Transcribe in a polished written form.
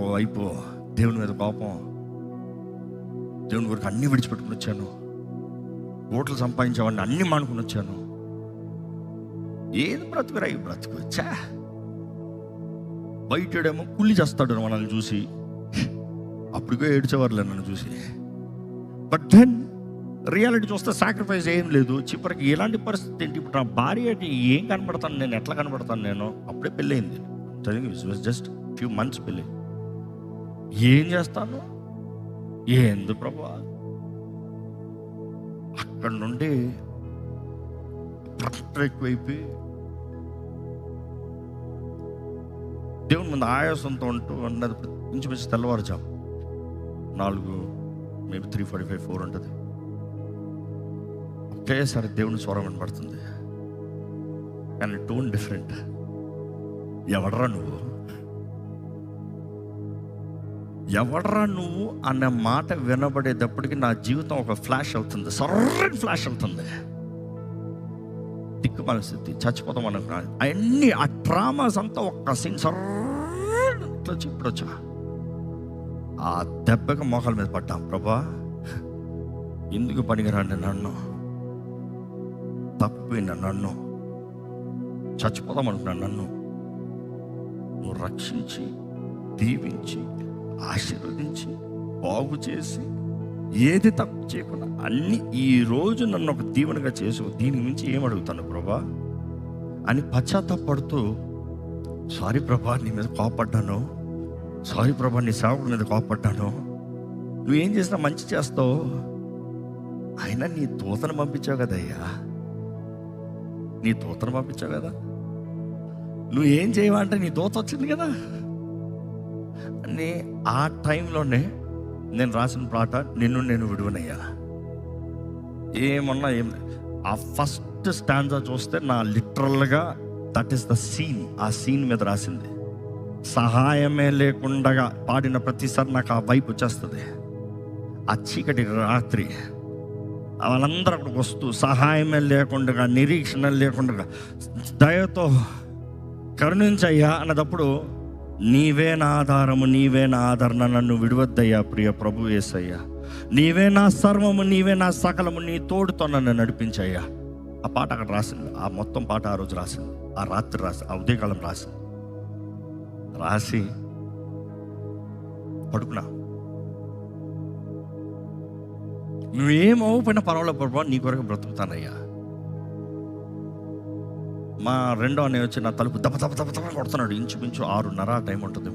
ఓవైపు దేవుని మీద కోపం, దేవుని వరకు అన్నీ విడిచిపెట్టుకుని వచ్చాను, ఓట్లు సంపాదించేవాడిని అన్నీ మానుకుని వచ్చాను. ఏది బ్రతుకురా ఈ బ్రతుకు వచ్చా. బయటేమో కుళ్ళి చేస్తాడు మనల్ని చూసి, అప్పటికే ఏడ్చేవారులే నన్ను చూసి. బట్ దెన్ రియాలిటీ చూస్తే సాక్రిఫైస్ ఏం లేదు. చివరికి ఎలాంటి పరిస్థితి ఏంటి? ఇప్పుడు నా భార్య ఏం కనబడతాను నేను, ఎట్లా కనబడతాను నేను? అప్పుడే పెళ్ళయింది, జస్ట్ ఫ్యూ మంత్స్ పెళ్ళి. ఏం చేస్తాను? ఏంది ప్రభా? అక్కడ నుండి ఎక్కువైపోయి దేవుని ముందు ఆయాసంతో ఉంటూ అన్నది ఇంచుమించు తెల్లవారుజాము 4, మేబీ 3:45, 4 ఉంటుంది. ఒకేసారి దేవుని స్వరం వినపడుతుంది, కానీ టోన్ డిఫరెంట్. ఎవడరా నువ్వు, ఎవడరా నువ్వు అన్న మాట వినబడేటప్పటికి నా జీవితం ఒక ఫ్లాష్ అవుతుంది, సర్రని ఫ్లాష్ అవుతుంది. దిక్కు పరిస్థితి, చచ్చిపోతాం అనుకున్నా. అవన్నీ ఆ ట్రామాస్ అంతా ఒక్క సీన్ సర్రని ఇట్లా ఇప్పుడు వచ్చా. ఆ దెబ్బకి మోకాల మీద పడ్డాం. ప్రభా, ఎందుకు పనికిరాండి నన్ను, తప్పిన నన్ను, చచ్చిపోదాం అనుకున్నాను నన్ను నువ్వు రక్షించి, దీవించి, ఆశీర్వదించి, బాగు చేసి, ఏది తప్పు చేయకుండా అన్ని ఈరోజు నన్ను ఒక దీవెనగా చేసు. దీని నుంచి ఏమడుగుతాను ప్రభా అని పశ్చాత్తాపడుతూ, సారీ ప్రభా నీ మీద కోపడ్డాను, సారీ ప్రభా నీ సేవకుడి మీద కోపడ్డాను, నువ్వేం చేసినా మంచి చేస్తావు, అయినా నీ దూతను పంపించావు కదయ్యా, నీ దూతను పంపించావు కదా, నువ్వేం చేయవంటే నీ దూత వచ్చింది కదా అని. ఆ టైంలోనే నేను రాసిన పాట నిన్ను నేను విడువనయ్యా. ఏమన్నా ఏం, ఆ ఫస్ట్ స్టాంజా చూస్తే నా లిటరల్గా దట్ ఈస్ ద సీన్. ఆ సీన్ మీద రాసింది. సహాయమే లేకుండా పాడిన ప్రతిసారి నాకు ఆ వైపు వచ్చేస్తుంది. ఆ చీకటి రాత్రి వాళ్ళందరూ అక్కడికి వస్తూ సహాయమే లేకుండా, నిరీక్షణ లేకుండా, దయతో కరుణించయ్యా అన్నదప్పుడు, నీవే నా ఆధారము, నీవే నా ఆదరణ, నన్ను విడవద్దయ్యా ప్రియ ప్రభు యేసయ్యా, నీవే నా సర్వము, నీవే నా సకలము, నీ తోడుతో నన్ను నడిపించయ్యా. ఆ పాట అక్కడ రాసింది. ఆ మొత్తం పాట ఆ రోజు రాసింది, ఆ రాత్రి రాసింది, ఆ ఉదయకాలం రాసింది. రాసి పడుకున్నా. నువ్వేం అవ్వకపోయినా పర్వాలేదు ప్రభా, నీ కొరకు బ్రతుకుతానయ్యా. మా రెండో అన్నయ్య వచ్చి నా తలుపు దెబ్బ కొడుతున్నాడు. ఇంచుమించు 6:30 టైం ఉంటుంది.